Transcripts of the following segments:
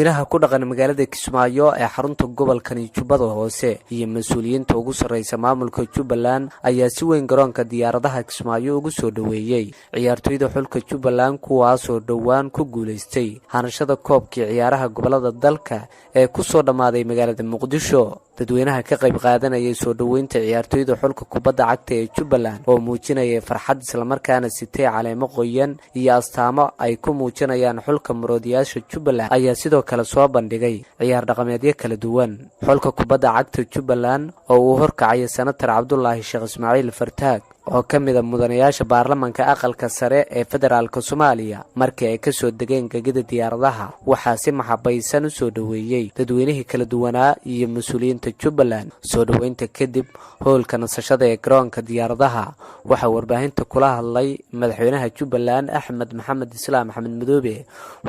dadweynaha ku dhaqan magaalada Kismaayo ee xarunta gobolka Jubbaland hoose iyo mas'uuliyiinta ugu sareysa maamulka Jubbaland ayaa si weyn garoonka diyaaradaha Kismaayo ugu soo dhaweeyay ciyaartoyda xulka Jubbaland kuwaas oo dhawaan ku guuleystay hanashada koobkii ciyaaraha gobolada dalka ee ku soo dhamaaday magaalada Muqdisho. dadweynaha ka qayb qaadanayay soo dhaweynta ciyaartoyda xulka kubadda cagta ee Jubbaland oo muujinayay farxad isla markaana sitay caleemo qoyan iyo astaamo ay ku muujinayaan xulka muroodiyaasha Jubbaland ayaa sidoo kale soo bandhigay ciyaar dhaqameedyo kala duwan. xulka kubadda cagta Jubbaland oo uu horkacay senator Cabdullaahi Sheekh Ismaaciil Fartaag oo kamid ah mudanayaasha baarlamaanka aqalka sare ee federaalka Soomaaliya markii ay ka soo degeen gegida diyaaradaha waxaa si maxabaysan u soo dhaweeyay dadweynihii kala duwanaa iyo mas'uuliyiinta Jubbaland. soo dhaweynta kadib hoolka nasashada ee garoonka diyaaradaha waxa warbaahinta kula hadlay madaxweynaha Jubbaland Axmed Maxamed Islaam Axmed Madoobe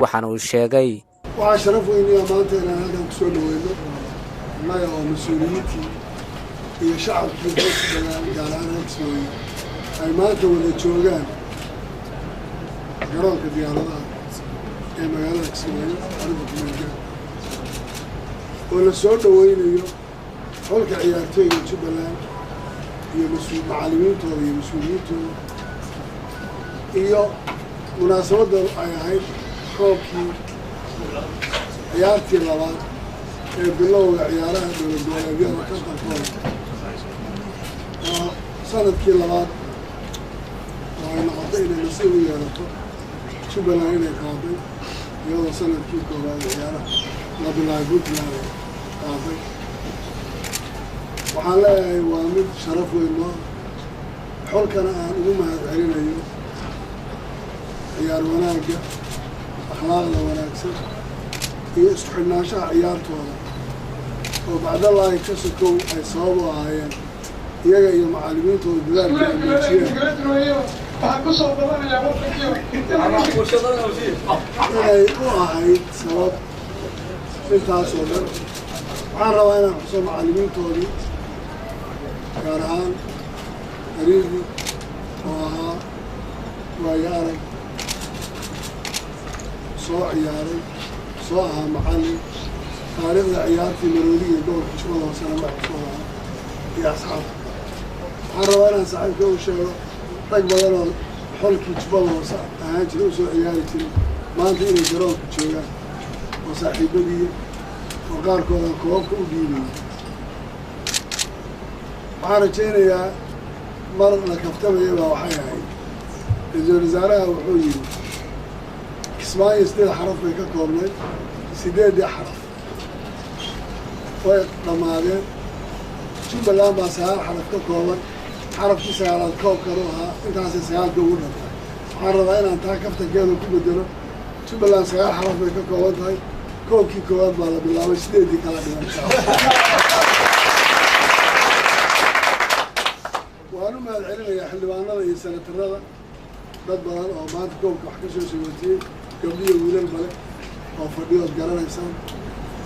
waxaana uu sheegay waa sharaf weyn in maanta inaan halkan ku soo dhaweyno annaga oo mas'uuliyiintii iyo shacabkii Jubbaland gaar ahaan Kismaayo ay maanta wada joogaan garoonka diyaaradaha ee magaalada Kismaayo xarunta gobolka oo la soo dhaweynayo xulka ciyaartoyda Jubbaland iyo macallimiintooda iyo mas'uuliyiintooda iyo munaasabadda ay ahayd koobkii ciyaartii labaad ee bilowga ciyaaraha dowlad goboleedyada ka dalkooda oo sanadkii labaad oo ay noqotay inay nasiib u yeelato Jubbaland inay qaaday iyadoo sanadkii koowaad ciyaaraha la bilaabay Puntland qaaday. waxaan leeyahay waa mid sharaf weyn oo xulkana aan ugu mahadcelinayo ciyaar wanaagga akhlaaqda wanaagsan iyo isku xidhnaanshaha ciyaartooda oo bacdallaahi ka sokow ay sabab u ahaayeen iyaga iyo macallimiintooda dadaalka ay muujiyeen inay u ahayd sabab intaasoo dhan. waxaan rabaa inaan xuso macallimiintoodii gaar ahaan ariigi oo ahaa waayo arag soo ciyaaray soo ahaa macallin taariikhda ciyaartii maroodiga gobolka Jubbaland hoosena wax soo ahaa iyo asxaabta. waxaan rabaa inaan saaxiibka u sheego rag badan oo xulkii Jubbaland hoose ahaan jiray u soo ciyaari jiray maanta inay garoonka joogaan oo saaxiibadii oo qaarkooda koobka u dhiibay. waxaan rajaynayaa mar la kaftamayaba waxay ahayd ra'iisul wasaaraha wuxuu yidhi Kismaayo 8 xaraf bay ka koobnayd 8 xaraf way dhamaadeen. Jubbaland baa 9 xaraf ka kooban xarafkii 9aad koobkan u ahaa intaasay 9 ugu dhantay. waxaan rabaa inaan taa kaftankeeda ku bedelo Jubbaland 9 xaraf bay ka kooban tahay koobkii koowaad baa la bilaabay 8 kala dhiman. waan u mahadcelinayaa xildhibaanada iyo senatarada dad badan oo maanta koobka wax ka soo sameeyay gabdhiyo wiilal bale oo fadhiyood garanaysaan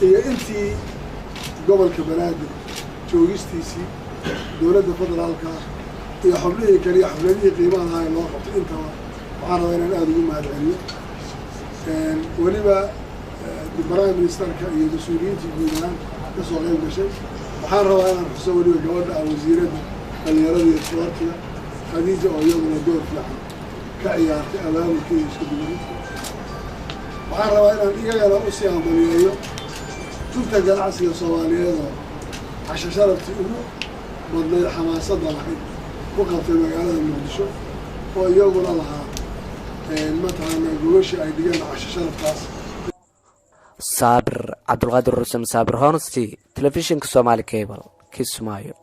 iyo intii gobolka Banaadir joogistiisii dowladda federaalka iyo xubnihii kale xubnihii qiimaha lahayn loo qabtay intaba waxaan rabaa inaan aad ugu mahadceliyo. weliba prime ministerka iyo mas'uuliyiintii guud ahaan ka soo qayb gashay. waxaan rabaa inaan xuso weliba gabadha wasiiradda dhalinyarada iyo isboortiga Khadiija oo iyaduna door fiican ka ciyaartay abaabulkii isku duwidda. waxaan rabaa inaan iyagana u sii ambaliyeeyo tubta ganacsiga Soomaaliyeed oo casho sharaftii ugu badnayd xamaasadda lahayd ku qabtay magaalada Muqdisho oo iyaguna lahaa mataqaanaa gogosha ay dhigeen casho sharaftaas. Sabir Abdulqaadir Rusam Sabir Honesty Television Somali Cable Kismaayo.